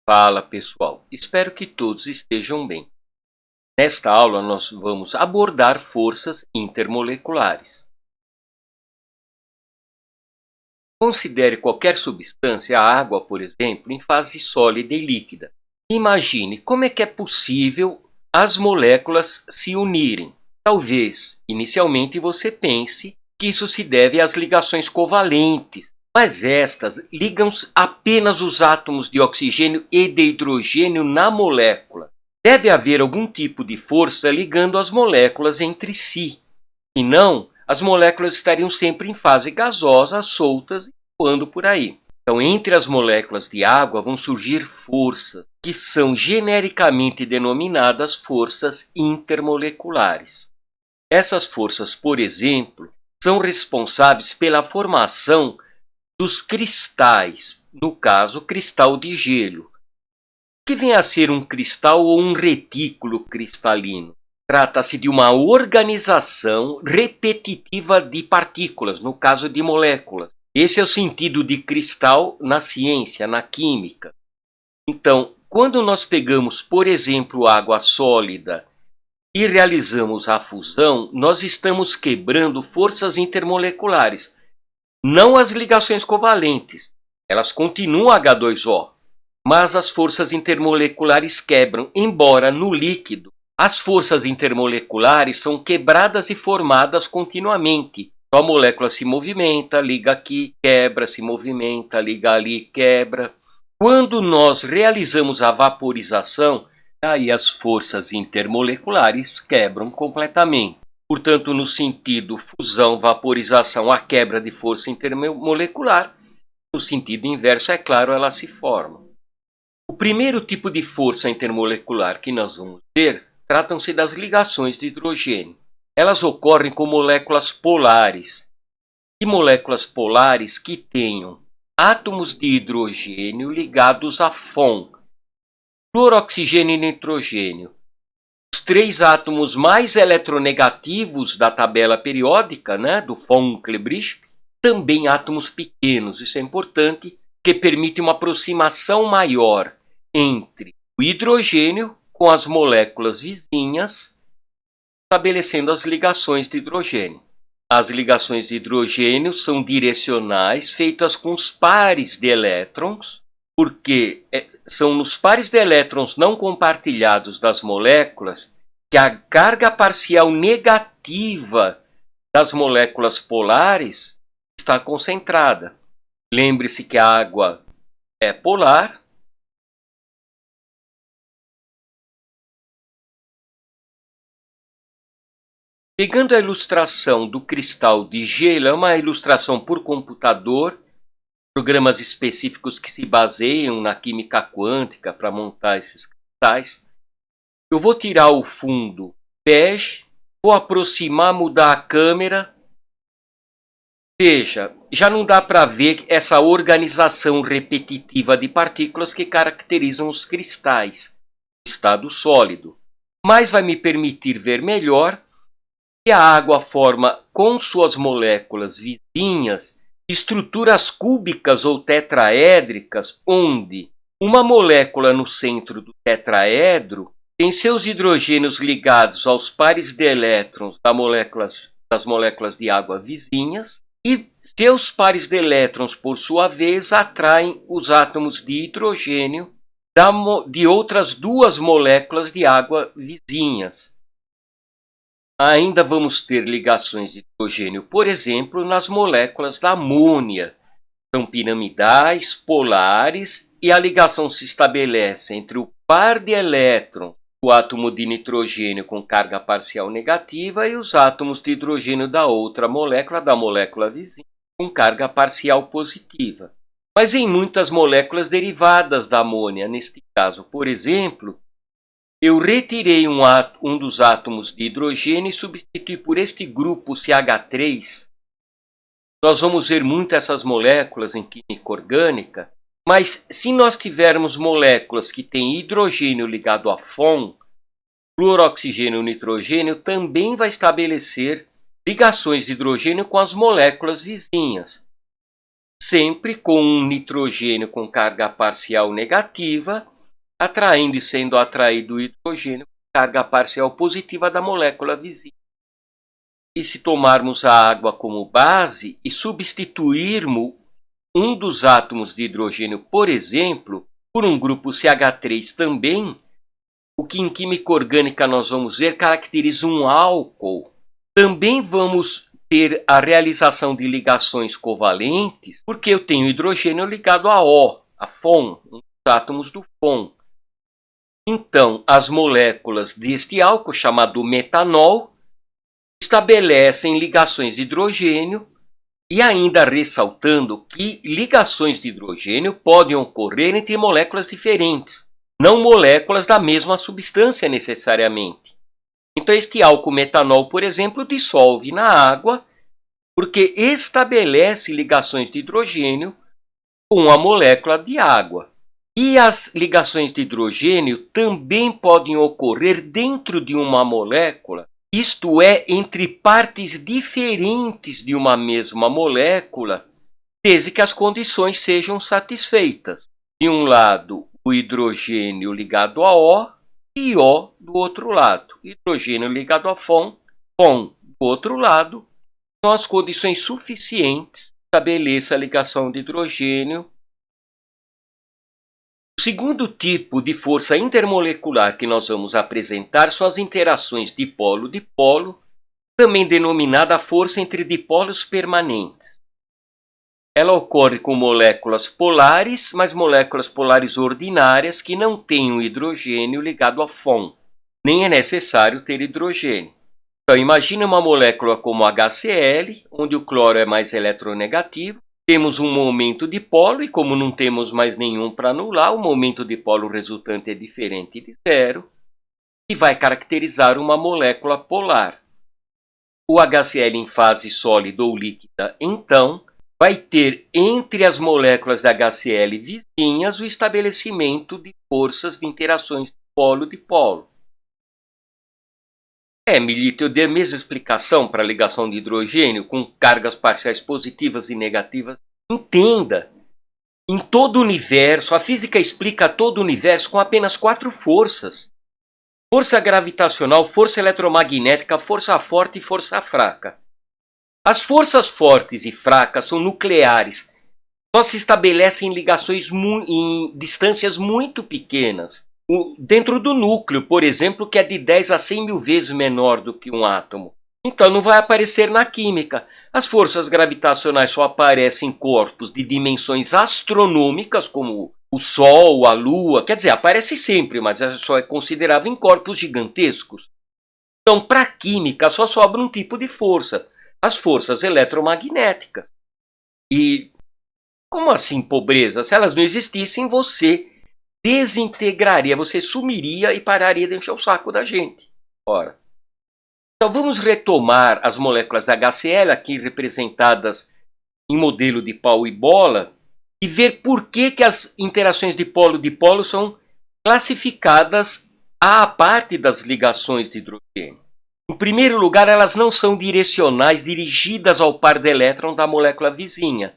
Fala pessoal, espero que todos estejam bem. Nesta aula nós vamos abordar forças intermoleculares. Considere qualquer substância, a água por exemplo, em fase sólida e líquida. Imagine como é que é possível as moléculas se unirem. Talvez, inicialmente, você pense que isso se deve às ligações covalentes, mas estas ligam apenas os átomos de oxigênio e de hidrogênio na molécula. Deve haver algum tipo de força ligando as moléculas entre si. Senão, as moléculas estariam sempre em fase gasosa, soltas e voando por aí. Então, entre as moléculas de água vão surgir forças, que são genericamente denominadas forças intermoleculares. Essas forças, por exemplo, são responsáveis pela formação dos cristais, no caso, cristal de gelo. O que vem a ser um cristal ou um retículo cristalino? Trata-se de uma organização repetitiva de partículas, no caso de moléculas. Esse é o sentido de cristal na ciência, na química. Então, quando nós pegamos, por exemplo, água sólida e realizamos a fusão, nós estamos quebrando forças intermoleculares, não as ligações covalentes. Elas continuam H2O, mas as forças intermoleculares quebram, embora no líquido as forças intermoleculares são quebradas e formadas continuamente. Então, a molécula se movimenta, liga aqui, quebra, se movimenta, liga ali, quebra. Quando nós realizamos a vaporização, aí as forças intermoleculares quebram completamente. Portanto, no sentido fusão, vaporização, a quebra de força intermolecular, no sentido inverso, é claro, ela se forma. O primeiro tipo de força intermolecular que nós vamos ver tratam-se das ligações de hidrogênio. Elas ocorrem com moléculas polares. E moléculas polares que tenham átomos de hidrogênio ligados a FON, fluoroxigênio e nitrogênio. Os três átomos mais eletronegativos da tabela periódica, do Von-Clebrich, também átomos pequenos. Isso é importante, porque permite uma aproximação maior entre o hidrogênio com as moléculas vizinhas, estabelecendo as ligações de hidrogênio. As ligações de hidrogênio são direcionais, feitas com os pares de elétrons, porque são nos pares de elétrons não compartilhados das moléculas que a carga parcial negativa das moléculas polares está concentrada. Lembre-se que a água é polar. Pegando a ilustração do cristal de gelo, é uma ilustração por computador, programas específicos que se baseiam na química quântica para montar esses cristais. Eu vou tirar o fundo bege, vou aproximar, mudar a câmera. Veja, já não dá para ver essa organização repetitiva de partículas que caracterizam os cristais, estado sólido, mas vai me permitir ver melhor que a água forma com suas moléculas vizinhas estruturas cúbicas ou tetraédricas, onde uma molécula no centro do tetraedro tem seus hidrogênios ligados aos pares de elétrons das moléculas de água vizinhas, e seus pares de elétrons, por sua vez, atraem os átomos de hidrogênio de outras duas moléculas de água vizinhas. Ainda vamos ter ligações de hidrogênio, por exemplo, nas moléculas da amônia. São piramidais, polares, e a ligação se estabelece entre o par de elétrons do átomo de nitrogênio com carga parcial negativa e os átomos de hidrogênio da outra molécula, da molécula vizinha, com carga parcial positiva. Mas em muitas moléculas derivadas da amônia, neste caso, por exemplo, eu retirei um dos átomos de hidrogênio e substituí por este grupo CH3. Nós vamos ver muito essas moléculas em química orgânica, mas se nós tivermos moléculas que têm hidrogênio ligado a FON, fluoroxigênio e nitrogênio, também vai estabelecer ligações de hidrogênio com as moléculas vizinhas, sempre com um nitrogênio com carga parcial negativa atraindo e sendo atraído o hidrogênio com carga parcial positiva da molécula vizinha. E se tomarmos a água como base e substituirmos um dos átomos de hidrogênio, por exemplo, por um grupo CH3 também, o que em química orgânica nós vamos ver caracteriza um álcool. Também vamos ter a realização de ligações covalentes, porque eu tenho hidrogênio ligado a O, a FON, um dos átomos do FON. Então, as moléculas deste álcool, chamado metanol, estabelecem ligações de hidrogênio, e ainda ressaltando que ligações de hidrogênio podem ocorrer entre moléculas diferentes, não moléculas da mesma substância necessariamente. Então, este álcool metanol, por exemplo, dissolve na água porque estabelece ligações de hidrogênio com a molécula de água. E as ligações de hidrogênio também podem ocorrer dentro de uma molécula, isto é, entre partes diferentes de uma mesma molécula, desde que as condições sejam satisfeitas. De um lado, o hidrogênio ligado a O e O do outro lado. Hidrogênio ligado a FON, FON do outro lado, são as condições suficientes para estabelecer a ligação de hidrogênio. O segundo tipo de força intermolecular que nós vamos apresentar são as interações dipolo-dipolo, também denominada força entre dipolos permanentes. Ela ocorre com moléculas polares, mas moléculas polares ordinárias que não têm um hidrogênio ligado a FON. Nem é necessário ter hidrogênio. Então, imagine uma molécula como HCl, onde o cloro é mais eletronegativo. Temos um momento dipolo e, como não temos mais nenhum para anular, o momento dipolo resultante é diferente de zero e vai caracterizar uma molécula polar. O HCl em fase sólida ou líquida, então, vai ter entre as moléculas da HCl vizinhas o estabelecimento de forças de interações dipolo-dipolo. Milito, eu dei a mesma explicação para a ligação de hidrogênio com cargas parciais positivas e negativas. Entenda, em todo o universo, a física explica todo o universo com apenas 4 forças. Força gravitacional, força eletromagnética, força forte e força fraca. As forças fortes e fracas são nucleares. Só se estabelecem ligações em distâncias muito pequenas. Dentro do núcleo, por exemplo, que é de 10 a 100 mil vezes menor do que um átomo. Então não vai aparecer na química. As forças gravitacionais só aparecem em corpos de dimensões astronômicas, como o Sol, a Lua. Quer dizer, aparece sempre, mas só é considerável em corpos gigantescos. Então, para a química, só sobra um tipo de força, as forças eletromagnéticas. E como assim pobreza? Se elas não existissem, você desintegraria, você sumiria e pararia de encher o saco da gente. Ora, então vamos retomar as moléculas da HCl, aqui representadas em modelo de pau e bola, e ver por que as interações dipolo-dipolo são classificadas à parte das ligações de hidrogênio. Em primeiro lugar, elas não são direcionais dirigidas ao par de elétrons da molécula vizinha.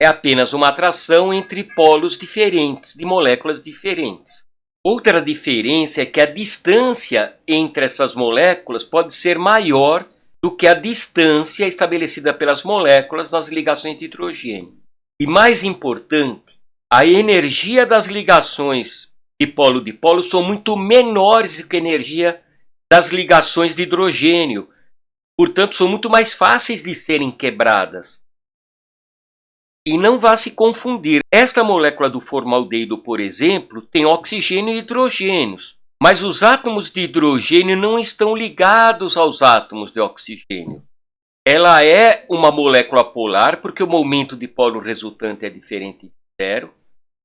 É apenas uma atração entre polos diferentes, de moléculas diferentes. Outra diferença é que a distância entre essas moléculas pode ser maior do que a distância estabelecida pelas moléculas nas ligações de hidrogênio. E mais importante, a energia das ligações dipolo-dipolo são muito menores do que a energia das ligações de hidrogênio. Portanto, são muito mais fáceis de serem quebradas. E não vá se confundir. Esta molécula do formaldeído, por exemplo, tem oxigênio e hidrogênios. Mas os átomos de hidrogênio não estão ligados aos átomos de oxigênio. Ela é uma molécula polar, porque o momento dipolo resultante é diferente de zero.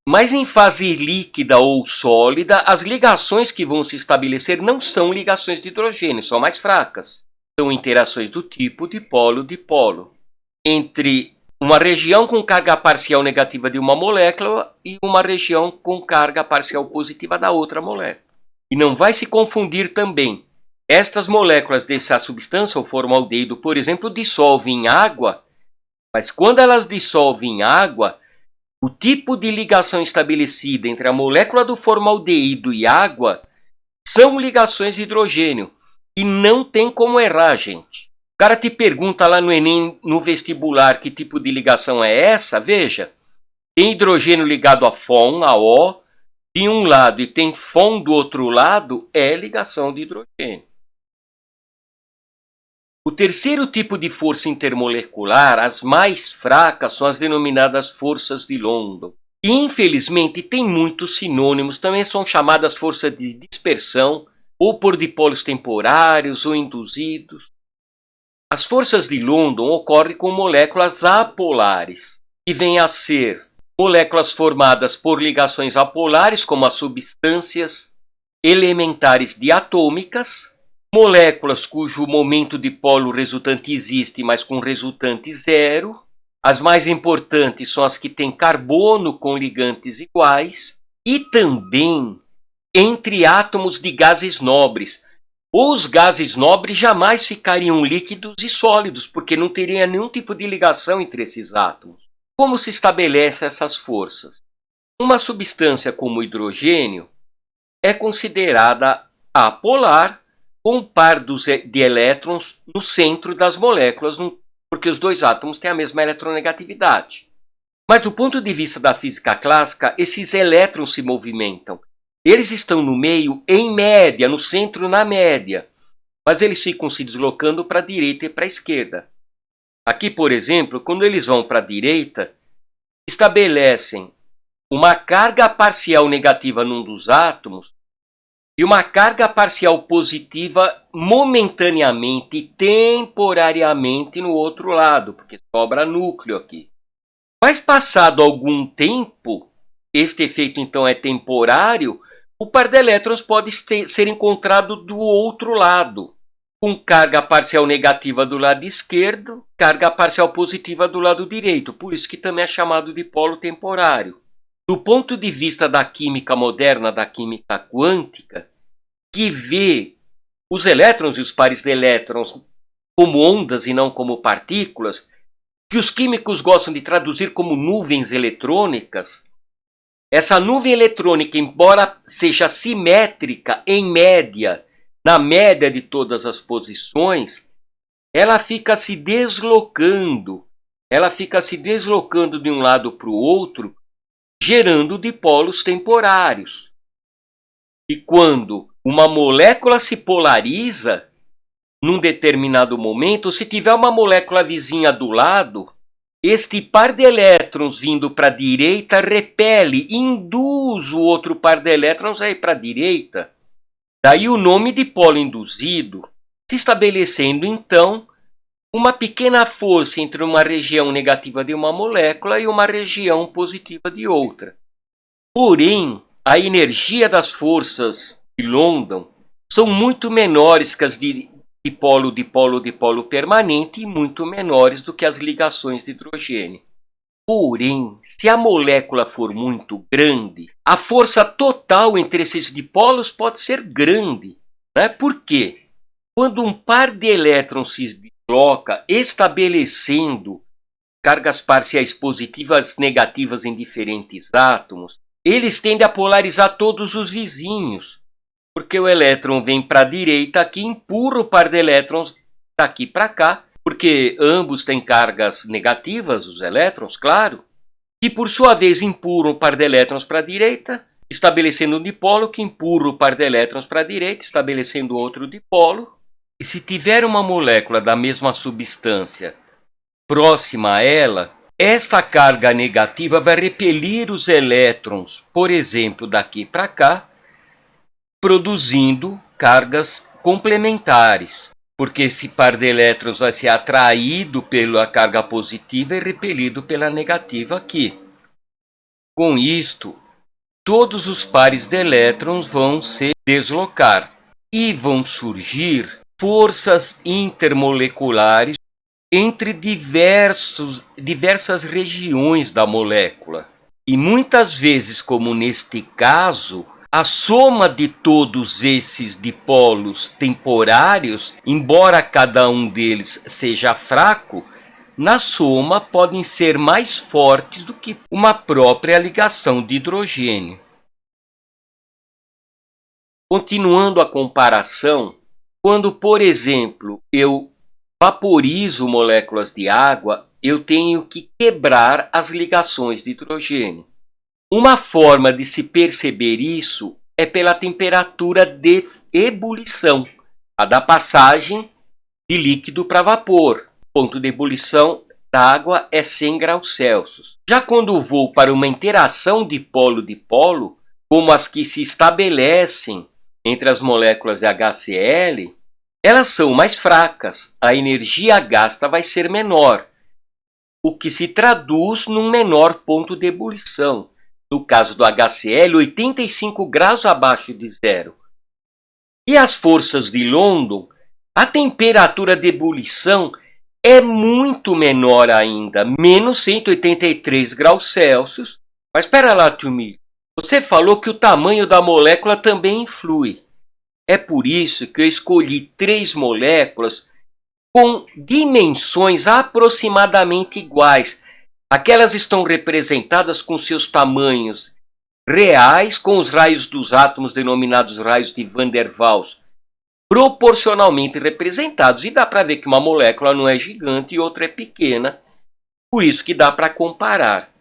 Mas em fase líquida ou sólida, as ligações que vão se estabelecer não são ligações de hidrogênio, são mais fracas. São interações do tipo dipolo-dipolo. Entre uma região com carga parcial negativa de uma molécula e uma região com carga parcial positiva da outra molécula. E não vai se confundir também. Estas moléculas dessa substância, o formaldeído, por exemplo, dissolvem em água, mas quando elas dissolvem em água, O tipo de ligação estabelecida entre a molécula do formaldeído e água são ligações de hidrogênio. E não tem como errar, gente. O cara te pergunta lá no Enem, no vestibular, que tipo de ligação é essa. Veja, tem hidrogênio ligado a FON, a O, de um lado, e tem FON do outro lado, é ligação de hidrogênio. O terceiro tipo de força intermolecular, as mais fracas, são as denominadas forças de London. E, infelizmente, tem muitos sinônimos, também são chamadas forças de dispersão, ou por dipolos temporários ou induzidos. As forças de London ocorrem com moléculas apolares, que vêm a ser moléculas formadas por ligações apolares, como as substâncias elementares diatômicas, moléculas cujo momento dipolo resultante existe, mas com resultante zero. As mais importantes são as que têm carbono com ligantes iguais, e também entre átomos de gases nobres. Os gases nobres jamais ficariam líquidos e sólidos, porque não teria nenhum tipo de ligação entre esses átomos. Como se estabelecem essas forças? Uma substância como o hidrogênio é considerada apolar, com um par de elétrons no centro das moléculas, porque os dois átomos têm a mesma eletronegatividade. Mas do ponto de vista da física clássica, esses elétrons se movimentam. Eles estão no meio, em média, no centro, na média. Mas eles ficam se deslocando para a direita e para a esquerda. Aqui, por exemplo, quando eles vão para a direita, estabelecem uma carga parcial negativa num dos átomos e uma carga parcial positiva momentaneamente, temporariamente no outro lado, porque sobra núcleo aqui. Mas passado algum tempo, este efeito então é temporário, o par de elétrons pode ser encontrado do outro lado, com carga parcial negativa do lado esquerdo, carga parcial positiva do lado direito, por isso que também é chamado de polo temporário. Do ponto de vista da química moderna, da química quântica, que vê os elétrons e os pares de elétrons como ondas e não como partículas, que os químicos gostam de traduzir como nuvens eletrônicas, essa nuvem eletrônica, embora seja simétrica em média, na média de todas as posições, ela fica se deslocando de um lado para o outro, gerando dipolos temporários. E quando uma molécula se polariza, num determinado momento, se tiver uma molécula vizinha do lado, este par de elétrons vindo para a direita repele, induz o outro par de elétrons a ir para a direita. Daí o nome de polo induzido, se estabelecendo então uma pequena força entre uma região negativa de uma molécula e uma região positiva de outra. Porém, a energia das forças de London são muito menores que as de dipolo permanente e muito menores do que as ligações de hidrogênio. Porém, se a molécula for muito grande, a força total entre esses dipolos pode ser grande. Né? Por quê? Quando um par de elétrons se desloca, estabelecendo cargas parciais positivas e negativas em diferentes átomos, eles tendem a polarizar todos os vizinhos. Porque o elétron vem para a direita aqui, empurra o par de elétrons daqui para cá, porque ambos têm cargas negativas, os elétrons, claro, que por sua vez empurram o par de elétrons para a direita, estabelecendo um dipolo que empurra o par de elétrons para a direita, estabelecendo outro dipolo. E se tiver uma molécula da mesma substância próxima a ela, esta carga negativa vai repelir os elétrons, por exemplo, daqui para cá, produzindo cargas complementares, porque esse par de elétrons vai ser atraído pela carga positiva e repelido pela negativa aqui. Com isto, todos os pares de elétrons vão se deslocar e vão surgir forças intermoleculares entre diversas regiões da molécula. E muitas vezes, como neste caso, a soma de todos esses dipolos temporários, embora cada um deles seja fraco, na soma, podem ser mais fortes do que uma própria ligação de hidrogênio. Continuando a comparação, quando, por exemplo, eu vaporizo moléculas de água, eu tenho que quebrar as ligações de hidrogênio. Uma forma de se perceber isso é pela temperatura de ebulição, a da passagem de líquido para vapor. O ponto de ebulição da água é 100 graus Celsius. Já quando vou para uma interação dipolo-dipolo, como as que se estabelecem entre as moléculas de HCl, elas são mais fracas, a energia gasta vai ser menor, o que se traduz num menor ponto de ebulição. No caso do HCl, 85 graus abaixo de zero. E as forças de London, a temperatura de ebulição é muito menor ainda, menos 183 graus Celsius. Mas espera lá, tio Milho, você falou que o tamanho da molécula também influi. É por isso que eu escolhi 3 moléculas com dimensões aproximadamente iguais. Aquelas estão representadas com seus tamanhos reais, com os raios dos átomos denominados raios de Van der Waals proporcionalmente representados. E dá para ver que uma molécula não é gigante e outra é pequena, por isso que dá para comparar.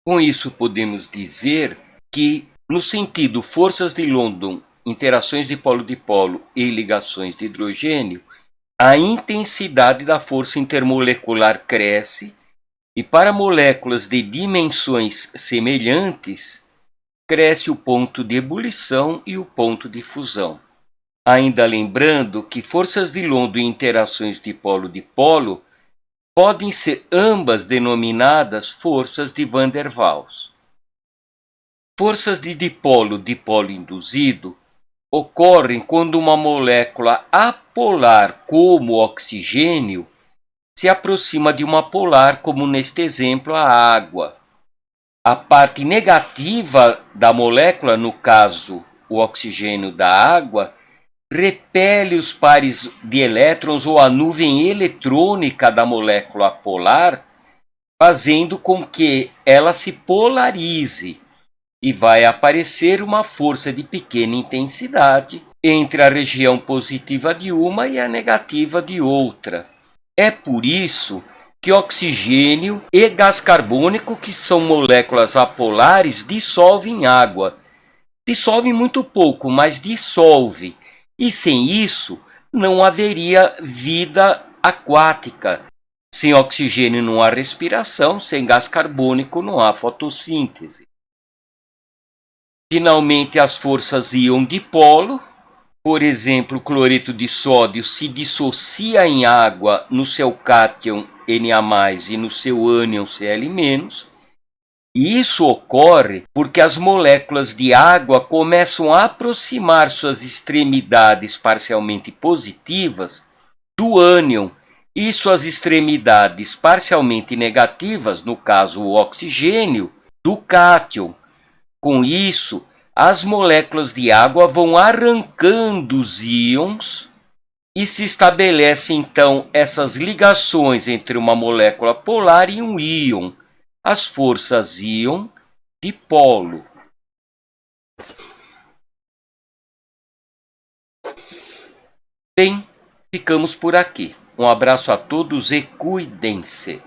Com isso podemos dizer que, no sentido forças de London, interações de polo-dipolo e ligações de hidrogênio, a intensidade da força intermolecular cresce e para moléculas de dimensões semelhantes, cresce o ponto de ebulição e o ponto de fusão. Ainda lembrando que forças de London e interações de polo-dipolo podem ser ambas denominadas forças de Van der Waals. Forças de dipolo-dipolo induzido ocorrem quando uma molécula apolar, como o oxigênio, se aproxima de uma polar, como neste exemplo a água. A parte negativa da molécula, no caso o oxigênio da água, repele os pares de elétrons ou a nuvem eletrônica da molécula polar, fazendo com que ela se polarize e vai aparecer uma força de pequena intensidade entre a região positiva de uma e a negativa de outra. É por isso que oxigênio e gás carbônico, que são moléculas apolares, dissolvem água. Dissolve muito pouco, mas dissolve. E sem isso, não haveria vida aquática. Sem oxigênio não há respiração, sem gás carbônico não há fotossíntese. Finalmente, as forças íon-dipolo. Por exemplo, o cloreto de sódio se dissocia em água no seu cátion Na+, e no seu ânion Cl-. E isso ocorre porque as moléculas de água começam a aproximar suas extremidades parcialmente positivas do ânion e suas extremidades parcialmente negativas, no caso o oxigênio, do cátion. Com isso, as moléculas de água vão arrancando os íons e se estabelecem então essas ligações entre uma molécula polar e um íon, as forças íon-dipolo. Bem, ficamos por aqui. Um abraço a todos e cuidem-se.